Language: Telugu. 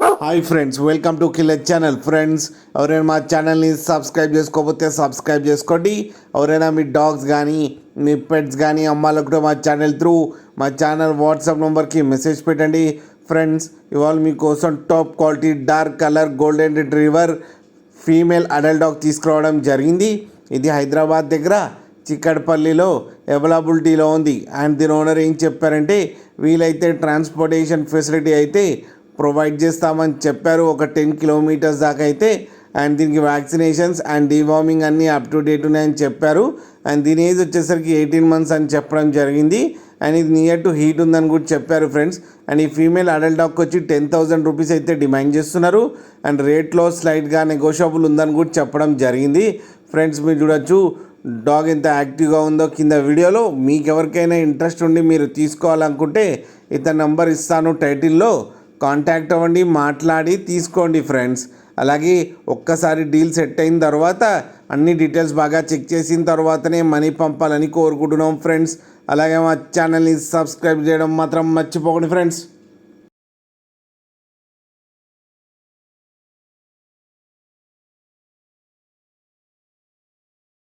Hi friends, welcome to killer channel. Friends, ఎవరైనా మా ఛానల్ని సబ్స్క్రైబ్ చేసుకోకపోతే సబ్స్క్రైబ్ చేసుకోండి. ఎవరైనా మీ డాగ్స్ కానీ మీ పెట్స్ కానీ అమ్మాలనుకుంటే మా ఛానల్ త్రూ మా ఛానల్ వాట్సాప్ నెంబర్కి మెసేజ్ పెట్టండి. ఫ్రెండ్స్, ఇవాళ మీకోసం top quality dark colour golden retriever female adult dog తీసుకురావడం జరిగింది. ఇది హైదరాబాద్ దగ్గర చిక్కడపల్లిలో అవైలబిలిటీలో ఉంది. అండ్ దీని ఓనర్ ఏం చెప్పారంటే, వీలైతే ట్రాన్స్పోర్టేషన్ ఫెసిలిటీ అయితే ప్రొవైడ్ చేస్తామని చెప్పారు. ఒక 10 కిలోమీటర్స్ దాకా అయితే. అండ్ దీనికి వ్యాక్సినేషన్స్ అండ్ డివార్మింగ్ అన్నీ అప్ టు డేట్ ఉన్నాయని చెప్పారు. అండ్ దీని ఏజ్ వచ్చేసరికి 18 months అని చెప్పడం జరిగింది. అండ్ ఇది నియర్ టు హీట్ ఉందని కూడా చెప్పారు ఫ్రెండ్స్. అండ్ ఈ ఫీమేల్ అడల్ట్ డాగ్కి వచ్చి 10,000 రూపీస్ అయితే డిమాండ్ చేస్తున్నారు. అండ్ రేట్లో స్లైట్గా నెగోషియబుల్ ఉందని కూడా చెప్పడం జరిగింది. ఫ్రెండ్స్, మీరు చూడొచ్చు డాగ్ ఎంత యాక్టివ్గా ఉందో కింద వీడియోలో. మీకు ఎవరికైనా ఇంట్రెస్ట్ ఉండి మీరు తీసుకోవాలనుకుంటే ఇతని నంబర్ ఇస్తాను టైటిల్లో, కాంటాక్ట్ అవ్వండి, మాట్లాడి తీసుకోండి ఫ్రెండ్స్. అలాగే ఒక్కసారి డీల్ సెట్ అయిన తర్వాత అన్ని డీటెయిల్స్ బాగా చెక్ చేసిన తర్వాతనే మనీ పంపాలని కోరుకుంటున్నాం ఫ్రెండ్స్. అలాగే మా ఛానల్ని సబ్స్క్రైబ్ చేయడం మాత్రం మర్చిపోకండి ఫ్రెండ్స్.